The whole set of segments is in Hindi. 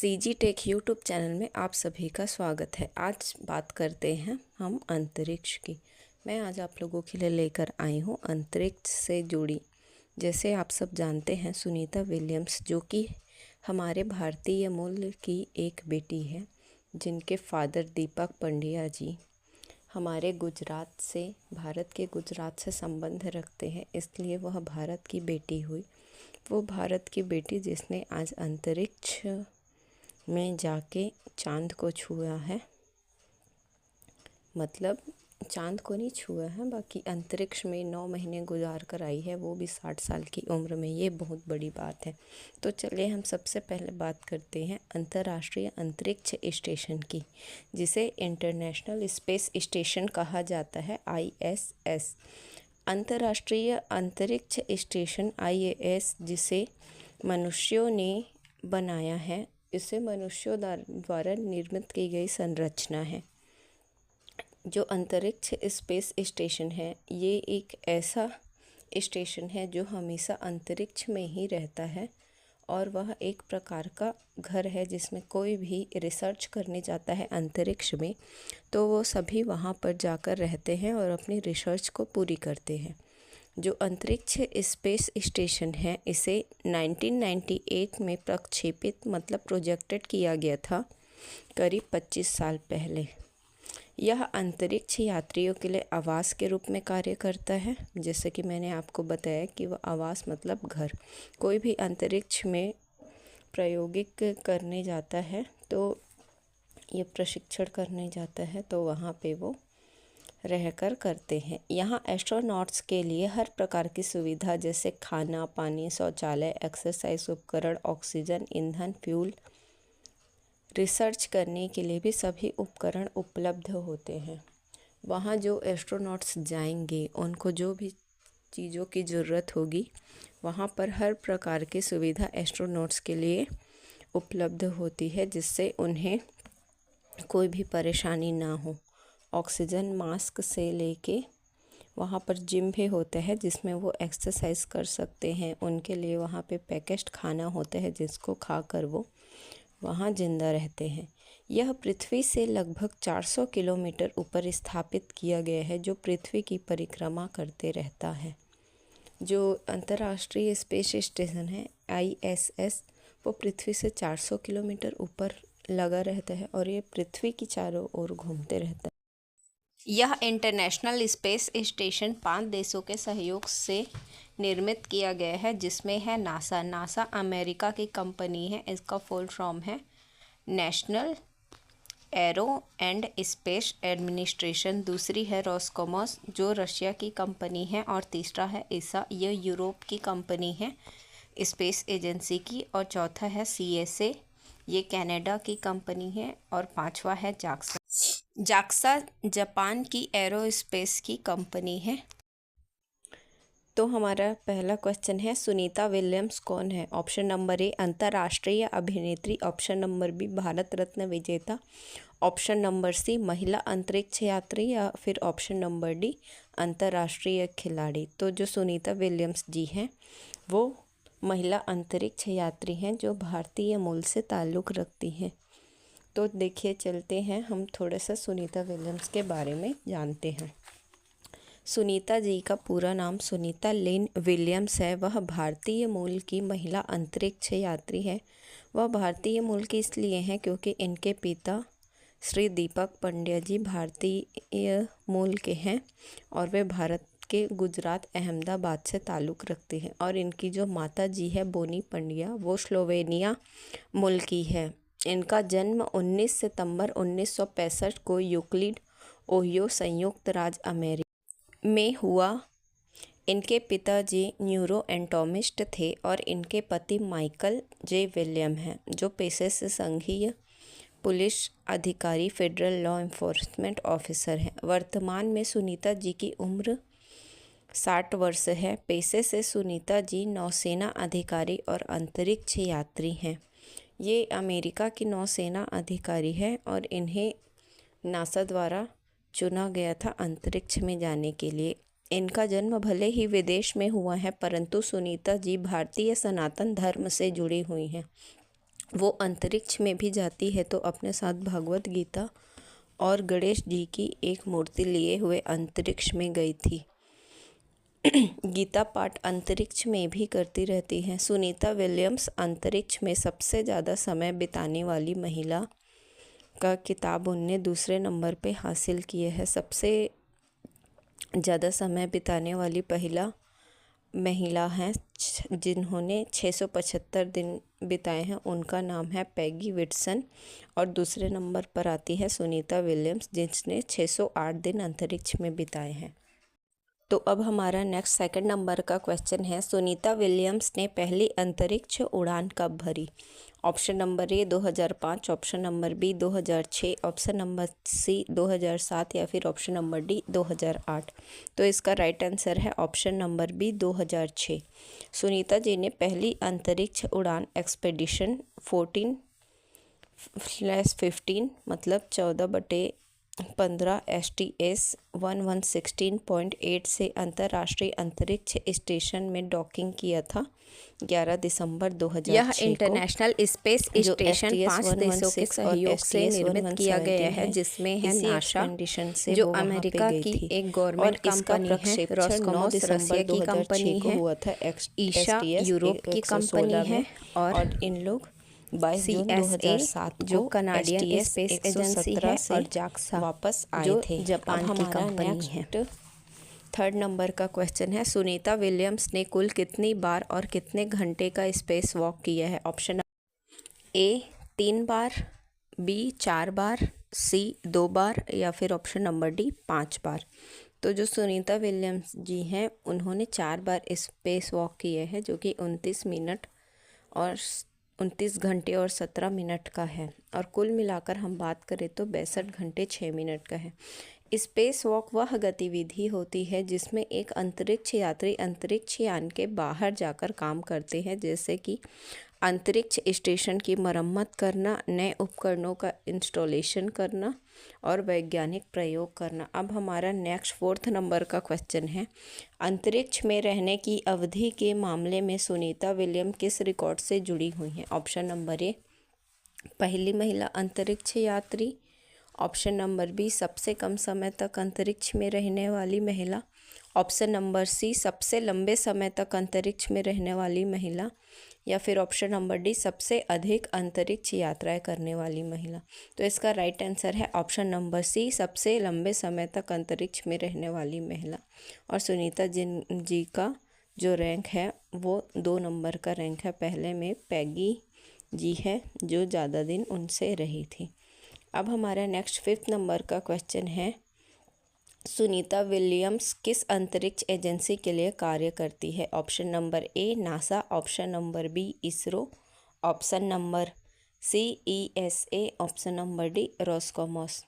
सीजी टेक यूट्यूब चैनल में आप सभी का स्वागत है। आज बात करते हैं हम अंतरिक्ष की। मैं आज आप लोगों के लिए लेकर आई हूँ अंतरिक्ष से जुड़ी, जैसे आप सब जानते हैं, सुनीता विलियम्स, जो कि हमारे भारतीय मूल की एक बेटी है, जिनके फादर दीपक पंड्या जी हमारे गुजरात से, भारत के गुजरात से संबंध रखते हैं, इसलिए वह भारत की बेटी हुई। वो भारत की बेटी जिसने आज अंतरिक्ष में जाके चांद को छुआ है, मतलब चांद को नहीं छुआ है, बाकी अंतरिक्ष में 9 महीने गुजार कर आई है, वो भी 60 साल की उम्र में। ये बहुत बड़ी बात है। तो चलिए हम सबसे पहले बात करते हैं अंतर्राष्ट्रीय अंतरिक्ष स्टेशन की, जिसे इंटरनेशनल स्पेस स्टेशन कहा जाता है, ISS। अंतर्राष्ट्रीय अंतरिक्ष स्टेशन ISS, जिसे मनुष्यों ने बनाया है, इसे मनुष्यों द्वारा निर्मित की गई संरचना है। जो अंतरिक्ष स्पेस स्टेशन है, ये एक ऐसा स्टेशन है जो हमेशा अंतरिक्ष में ही रहता है, और वह एक प्रकार का घर है जिसमें कोई भी रिसर्च करने जाता है अंतरिक्ष में, तो वो सभी वहाँ पर जाकर रहते हैं और अपनी रिसर्च को पूरी करते हैं। जो अंतरिक्ष स्पेस स्टेशन है, इसे 1998 में प्रक्षेपित मतलब प्रोजेक्टेड किया गया था, करीब 25 साल पहले। यह अंतरिक्ष यात्रियों के लिए आवास के रूप में कार्य करता है। जैसे कि मैंने आपको बताया कि वह आवास मतलब घर। कोई भी अंतरिक्ष में प्रायोगिक करने जाता है, तो ये प्रशिक्षण करने जाता है, तो वहाँ पे वो रहकर करते हैं। यहाँ एस्ट्रोनॉट्स के लिए हर प्रकार की सुविधा, जैसे खाना, पानी, शौचालय, एक्सरसाइज उपकरण, ऑक्सीजन, ईंधन, फ्यूल, रिसर्च करने के लिए भी सभी उपकरण उपलब्ध होते हैं। वहाँ जो एस्ट्रोनॉट्स जाएंगे, उनको जो भी चीज़ों की ज़रूरत होगी, वहाँ पर हर प्रकार की सुविधा एस्ट्रोनॉट्स के लिए उपलब्ध होती है, जिससे उन्हें कोई भी परेशानी ना हो। ऑक्सीजन मास्क से लेके वहाँ पर जिम भी होता है, जिसमें वो एक्सरसाइज कर सकते हैं। उनके लिए वहाँ पे पैकेज्ड खाना होता है, जिसको खाकर वो वहाँ जिंदा रहते हैं। यह पृथ्वी से लगभग 400 किलोमीटर ऊपर स्थापित किया गया है, जो पृथ्वी की परिक्रमा करते रहता है। जो अंतर्राष्ट्रीय स्पेस स्टेशन है ISS, वो पृथ्वी से 400 किलोमीटर ऊपर लगा रहता है, और ये पृथ्वी की चारों ओर घूमते रहता है। यह इंटरनेशनल स्पेस स्टेशन 5 देशों के सहयोग से निर्मित किया गया है, जिसमें है नासा अमेरिका की कंपनी है, इसका फुल फॉर्म है national arrow and space administration. दूसरी है रोस्कोमोस, जो रशिया की कंपनी है, और तीसरा है ईसा, यह यूरोप की कंपनी है स्पेस एजेंसी की, और चौथा है CSA, ये कनाडा की कंपनी है, और पांचवा है जाक्सा जापान की एरोस्पेस की कंपनी है। तो हमारा पहला क्वेश्चन है, सुनीता विलियम्स कौन है? ऑप्शन नंबर A अंतर्राष्ट्रीय अभिनेत्री, option number B Bharat Ratna विजेता, ऑप्शन नंबर C महिला अंतरिक्ष यात्री, या फिर ऑप्शन नंबर D अंतर्राष्ट्रीय खिलाड़ी। तो जो सुनीता विलियम्स जी हैं, वो महिला अंतरिक्ष यात्री हैं, जो भारतीय मूल से ताल्लुक़ रखती हैं। तो देखिए, चलते हैं हम थोड़ा सा सुनीता विलियम्स के बारे में जानते हैं। सुनीता जी का पूरा नाम सुनीता लिन विलियम्स है। वह भारतीय मूल की महिला अंतरिक्ष यात्री है। वह भारतीय मूल की इसलिए हैं क्योंकि इनके पिता श्री दीपक पंड्या जी भारतीय मूल के हैं, और वे भारत के गुजरात अहमदाबाद से ताल्लुक़ रखते हैं। और इनकी जो माता जी है बोनी पंड्या, वो स्लोवेनिया मूल की है। इनका जन्म 19 सितंबर 1965 को यूक्लिड, ओहियो, संयुक्त राज्य अमेरिका में हुआ। इनके पिताजी न्यूरो एनाटॉमिस्ट थे, और इनके पति माइकल जे विलियम हैं, जो पेशे से संघीय पुलिस अधिकारी, फेडरल लॉ एनफोर्समेंट ऑफिसर हैं। वर्तमान में सुनीता जी की उम्र 60 वर्ष है। पेशे से सुनीता जी नौसेना अधिकारी और अंतरिक्ष यात्री हैं। ये अमेरिका की नौसेना अधिकारी है, और इन्हें नासा द्वारा चुना गया था अंतरिक्ष में जाने के लिए। इनका जन्म भले ही विदेश में हुआ है, परंतु सुनीता जी भारतीय सनातन धर्म से जुड़ी हुई हैं। वो अंतरिक्ष में भी जाती है तो अपने साथ भगवत गीता और गणेश जी की एक मूर्ति लिए हुए अंतरिक्ष में गई थी। गीता पाठ अंतरिक्ष में भी करती रहती हैं। सुनीता विलियम्स अंतरिक्ष में सबसे ज़्यादा समय बिताने वाली महिला का खिताब उनने दूसरे नंबर पे हासिल किए है। सबसे ज़्यादा समय बिताने वाली महिला हैं जिन्होंने 675 दिन बिताए हैं, उनका नाम है पैगी विटसन। और दूसरे नंबर पर आती है सुनीता विलियम्स जिसने 608 दिन अंतरिक्ष में बिताए हैं। तो अब हमारा नेक्स्ट सेकंड नंबर का क्वेश्चन है, सुनीता विलियम्स ने पहली अंतरिक्ष उड़ान कब भरी? Option number A 2005, option number B 2006, option number C 2007 या फिर ऑप्शन नंबर डी 2008। तो इसका राइट आंसर है option number B 2006। Sunita ji ने पहली अंतरिक्ष उड़ान एक्सपेडिशन 14/15 मतलब 14/15 STS 1116.8 से अंतर्राष्ट्रीय अंतरिक्ष स्टेशन में डॉकिंग किया था 11 दिसंबर 2006 यह इंटरनेशनल स्पेस स्टेशन 5 देशों के सहयोग से निर्मित किया गया है, जिसमें है नासा जो अमेरिका की एक गवर्नमेंट कंपनी है, रोस्कोमोस रशिया की कंपनी है, ईसा यूरोप की कंपनी है और इन लोग 22 जून 2007 जो कनाडियन स्पेस एजेंसी है और जाक्सा वापस आए जो थे। जापान की कंपनी है। थर्ड नंबर का क्वेश्चन है, सुनीता विलियम्स ने कुल कितनी बार और कितने घंटे का स्पेस वॉक किया है? ऑप्शन ए 3 बार, बी 4 बार, सी 2 बार या फिर ऑप्शन नंबर डी 5 बार। तो जो सुनीता विलियम्स जी हैं उन्होंने 4 बार स्पेस वॉक किए हैं जो कि 29 घंटे और 17 मिनट का है, और कुल मिलाकर हम बात करें तो 62 घंटे 6 मिनट का है। स्पेस वॉक वह गतिविधि होती है जिसमें एक अंतरिक्ष यात्री अंतरिक्ष यान के बाहर जाकर काम करते हैं, जैसे कि अंतरिक्ष स्टेशन की मरम्मत करना, नए उपकरणों का इंस्टॉलेशन करना और वैज्ञानिक प्रयोग करना। अब हमारा नेक्स्ट 4th नंबर का क्वेश्चन है, अंतरिक्ष में रहने की अवधि के मामले में सुनीता विलियम किस रिकॉर्ड से जुड़ी हुई हैं? ऑप्शन नंबर ए पहली महिला अंतरिक्ष यात्री, ऑप्शन नंबर बी सबसे कम समय तक अंतरिक्ष में रहने वाली महिला, ऑप्शन नंबर सी सबसे लंबे समय तक अंतरिक्ष में रहने वाली महिला या फिर ऑप्शन नंबर डी सबसे अधिक अंतरिक्ष यात्राएं करने वाली महिला। तो इसका राइट आंसर है ऑप्शन नंबर सी सबसे लंबे समय तक अंतरिक्ष में रहने वाली महिला। और सुनीता जी का जो रैंक है वो 2 नंबर का रैंक है, पहले में पैगी जी है जो ज़्यादा दिन उनसे रही थी। अब हमारा नेक्स्ट 5th नंबर का क्वेश्चन है, सुनीता विलियम्स किस अंतरिक्ष एजेंसी के लिए कार्य करती है? Option number A NASA, option number B ISRO, option number C ESA, option number D Roscosmos.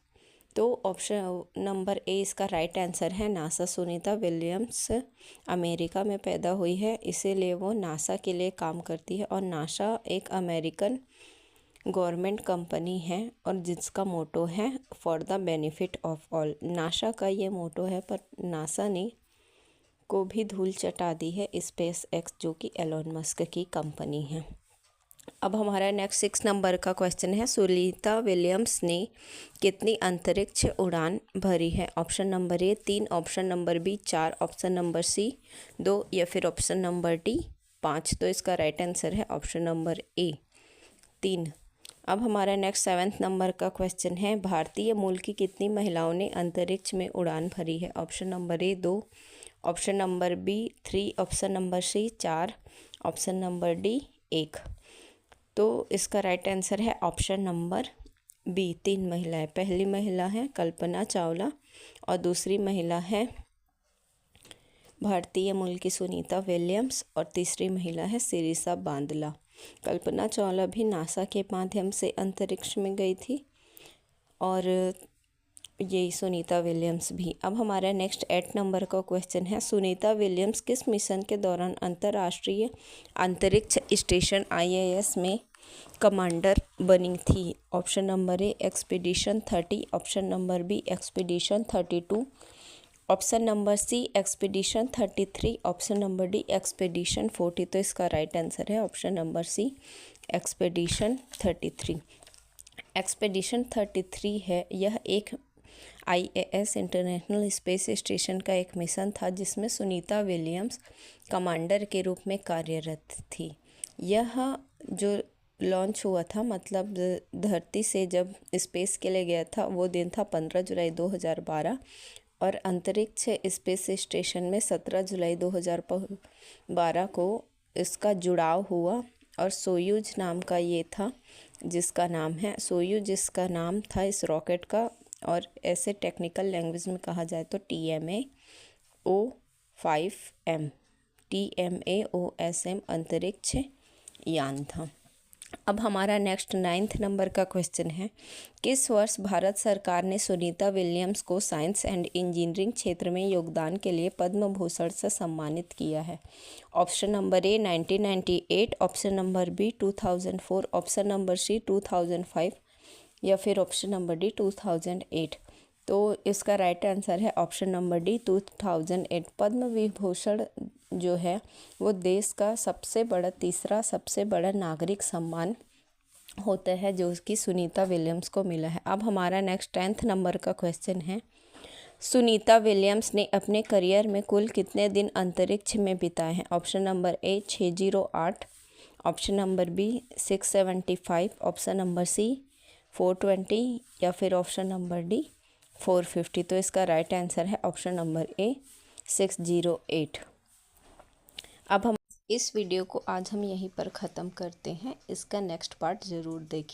तो ऑप्शन नंबर ए इसका राइट आंसर है नासा। सुनीता विलियम्स अमेरिका में पैदा हुई है, इसीलिए वो नासा के लिए काम करती है और नासा एक अमेरिकन गवर्नमेंट कंपनी है और जिसका मोटो है for the benefit of all. NASA का ये मोटो है, पर नासा ने को भी धूल चटा दी है स्पेस एक्स जो कि एलोन मस्क की कंपनी है। अब हमारा नेक्स्ट 6 नंबर का क्वेश्चन है, सुनीता विलियम्स ने कितनी अंतरिक्ष उड़ान भरी है? Option number A 3, option number B 4, option number C 2 या फिर ऑप्शन नंबर डी 5। तो इसका राइट आंसर है ऑप्शन नंबर ए 3। अब हमारा नेक्स्ट 7th नंबर का क्वेश्चन है, भारतीय मूल की कितनी महिलाओं ने अंतरिक्ष में उड़ान भरी है? Option number A 2, option number B 3, option number C 4, option number D 1। तो इसका राइट आंसर है ऑप्शन नंबर बी 3 महिलाएं। पहली महिला है कल्पना चावला और दूसरी महिला है भारतीय मूल की सुनीता विलियम्स और तीसरी महिला है सिरिसा बांदला। कल्पना चावला भी नासा के माध्यम से अंतरिक्ष में गई थी और यही सुनीता विलियम्स भी। अब हमारा नेक्स्ट 8 नंबर का क्वेश्चन है, सुनीता विलियम्स किस मिशन के दौरान अंतर्राष्ट्रीय अंतरिक्ष स्टेशन ISS में कमांडर बनी थी? Option number A expedition 30, option number B expedition 32, option number C expedition 33, option number D expedition 40। तो इसका राइट आंसर है option number C expedition 33। Expedition 33 है, यह एक ISS इंटरनेशनल स्पेस स्टेशन का एक मिशन था जिसमें सुनीता विलियम्स कमांडर के रूप में कार्यरत थी। यह जो लॉन्च हुआ था, मतलब धरती से जब स्पेस के लिए गया था, वो दिन था 15 जुलाई 2012 और अंतरिक्ष स्पेस स्टेशन में 17 जुलाई 2012 को इसका जुड़ाव हुआ और सोयूज नाम का ये था, जिसका नाम है सोयूज, जिसका नाम था इस रॉकेट का, और ऐसे टेक्निकल लैंग्वेज में कहा जाए तो TMAOSM अंतरिक्ष यान था। अब हमारा नेक्स्ट 9th नंबर का क्वेश्चन है, किस वर्ष भारत सरकार ने सुनीता विलियम्स को साइंस एंड इंजीनियरिंग क्षेत्र में योगदान के लिए पद्म भूषण से सम्मानित किया है? Option number A 1998, option number B 2004, option number C 2005 या फिर ऑप्शन नंबर डी 2008। तो इसका राइट आंसर है option number D 2008। Padma Vibhushan जो है वो देश का तीसरा सबसे बड़ा नागरिक सम्मान होता है, जो कि सुनीता विलियम्स को मिला है। अब हमारा नेक्स्ट 10th नंबर का क्वेश्चन है, सुनीता विलियम्स ने अपने करियर में कुल कितने दिन अंतरिक्ष में बिताए हैं? Option number A 608, option number B 675, option number C 420 या फिर ऑप्शन नंबर डी 450। तो इसका राइट आंसर है ऑप्शन नंबर ए 608। अब हम इस वीडियो को आज हम यहीं पर ख़त्म करते हैं। इसका नेक्स्ट पार्ट ज़रूर देखिए।